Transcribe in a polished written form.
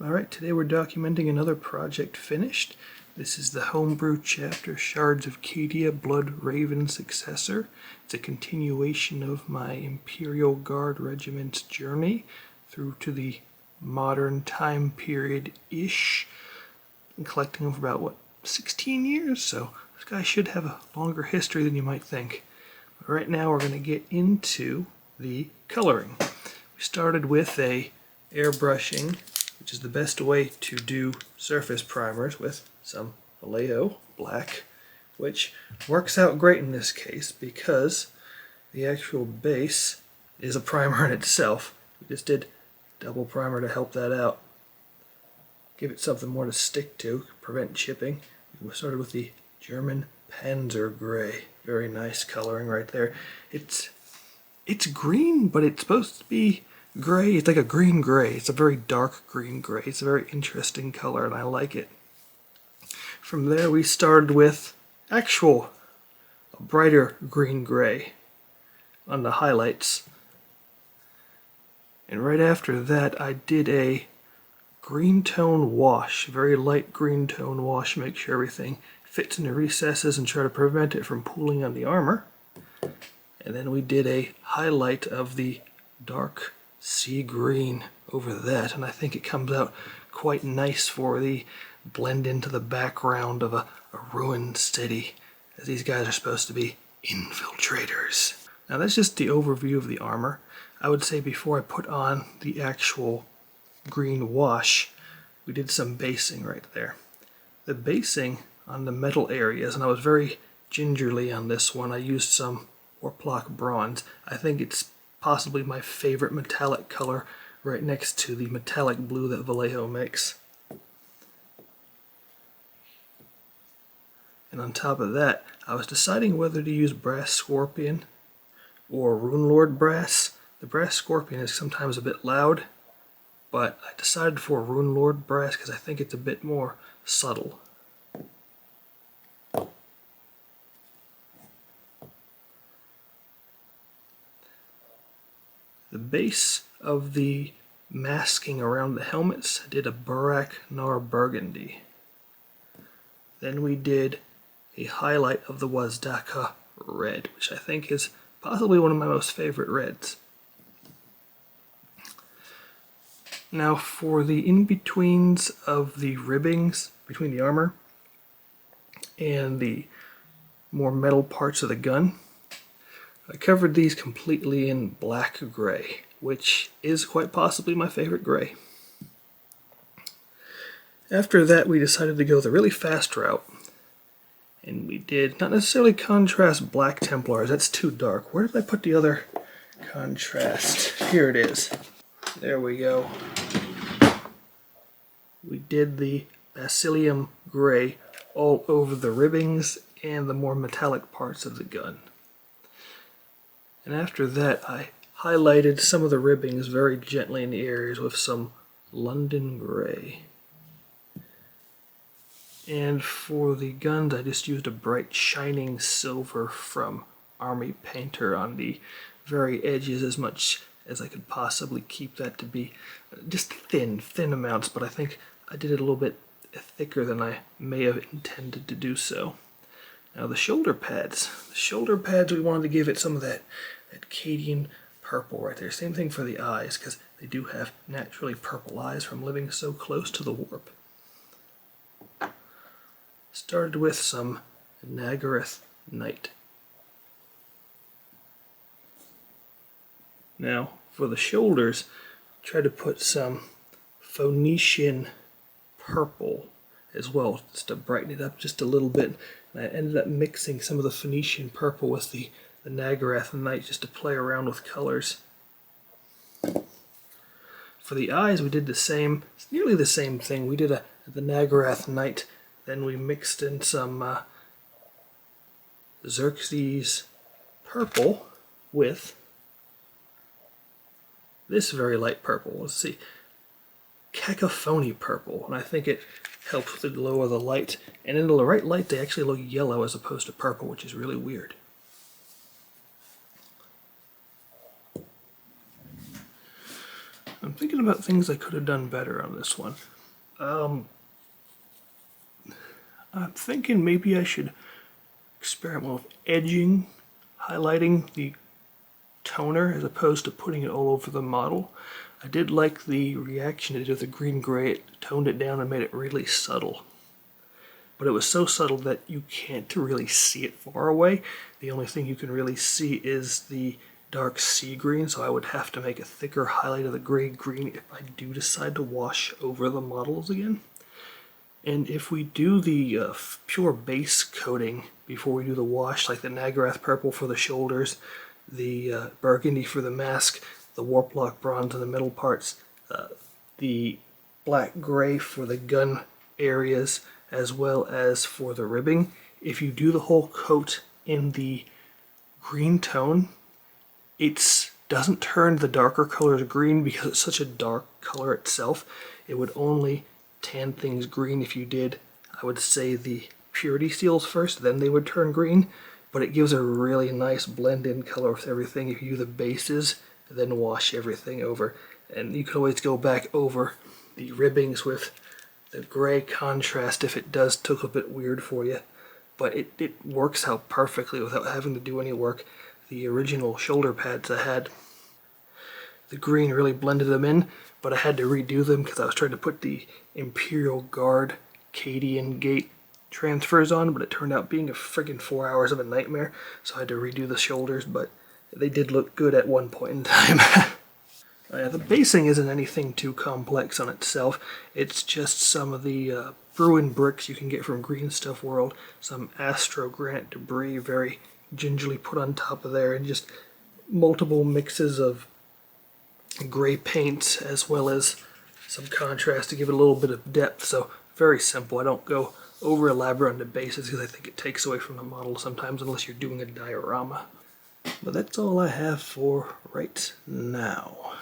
Alright, today we're documenting another project finished. This is the Homebrew chapter, Shards of Cadia, Blood Raven Successor. It's a continuation of my Imperial Guard Regiment's journey through to the modern time period-ish. I'm collecting them for about, 16 years? So this guy should have a longer history than you might think. But right now we're going to get into the coloring. We started with a airbrushing, which is the best way to do surface primers, with some Vallejo black, which works out great in this case because the actual base is a primer in itself. We just did double primer to help that out. Give it something more to stick to, prevent chipping. We started with the German Panzer Gray. Very nice coloring right there. It's green, but it's supposed to be gray. It's like a green gray. It's a very dark green gray. It's a very interesting color and I like it. From there we started with a brighter green gray on the highlights. And right after that I did a green tone wash, very light green tone wash, make sure everything fits in the recesses and try to prevent it from pooling on the armor. And then we did a highlight of the dark sea green over that, and I think it comes out quite nice for the blend into the background of a ruined city, as these guys are supposed to be infiltrators. Now that's just the overview of the armor. I would say before I put on the actual green wash, we did some basing right there. The basing on the metal areas, and I was very gingerly on this one, I used some Warplock bronze. I think it's possibly my favorite metallic color, right next to the metallic blue that Vallejo makes. And on top of that, I was deciding whether to use Brass Scorpion or Runelord Brass. The Brass Scorpion is sometimes a bit loud, but I decided for Runelord Brass because I think it's a bit more subtle. The base of the masking around the helmets, I did a Burak Nar Burgundy. Then we did a highlight of the Wazdaka red, which I think is possibly one of my most favorite reds. Now for the in-betweens of the ribbings between the armor and the more metal parts of the gun, I covered these completely in black gray, which is quite possibly my favorite gray. After that we decided to go the really fast route, and we did not necessarily contrast black Templars, that's too dark. Where did I put the other contrast? Here it is. There we go. We did the Basilium gray all over the ribbings and the more metallic parts of the gun. And after that, I highlighted some of the ribbings very gently in the areas with some London Gray. And for the guns, I just used a bright shining silver from Army Painter on the very edges, as much as I could possibly keep that to be just thin amounts, but I think I did it a little bit thicker than I may have intended to do so. Now the shoulder pads. The shoulder pads, we wanted to give it some of that Cadian purple right there. Same thing for the eyes, because they do have naturally purple eyes from living so close to the warp. Started with some Nagaroth Knight. Now for the shoulders, try to put some Phoenician purple as well, just to brighten it up just a little bit. And I ended up mixing some of the Phoenician purple with the Nagaroth Knight just to play around with colors. For the eyes we did the same, it's nearly the same thing. We did the Nagaroth Knight, then we mixed in some Xerxes purple with this very light purple. Let's see, Cacophony purple, and I think it helps with the glow of the light. And in the right light they actually look yellow as opposed to purple, which is really weird. I'm thinking about things I could have done better on this one. I'm thinking maybe I should experiment with edging, highlighting the toner as opposed to putting it all over the model. I did like the reaction it did with the green-gray. It toned it down and made it really subtle. But it was so subtle that you can't really see it far away. The only thing you can really see is the dark sea green, so I would have to make a thicker highlight of the gray-green if I do decide to wash over the models again. And if we do the pure base coating before we do the wash, like the Nagarath purple for the shoulders, the burgundy for the mask, the warplock bronze in the middle parts, the black gray for the gun areas, as well as for the ribbing, if you do the whole coat in the green tone, it doesn't turn the darker colors green because it's such a dark color itself. It would only tan things green if you did, I would say, the purity seals first, then they would turn green, but it gives a really nice blend-in color with everything if you do the bases, then wash everything over. And you can always go back over the ribbings with the gray contrast if it does look a bit weird for you, but it works out perfectly without having to do any work. The original shoulder pads I had, the green really blended them in, but I had to redo them because I was trying to put the Imperial Guard Cadian Gate transfers on, but it turned out being a friggin' 4 hours of a nightmare, so I had to redo the shoulders, but they did look good at one point in time. The basing isn't anything too complex on itself. It's just some of the Bruin bricks you can get from Green Stuff World, some Astro Granite debris very gingerly put on top of there, and just multiple mixes of gray paints as well as some contrast to give it a little bit of depth. So very simple. I don't go over elaborate on the bases because I think it takes away from the model sometimes unless you're doing a diorama. But that's all I have for right now.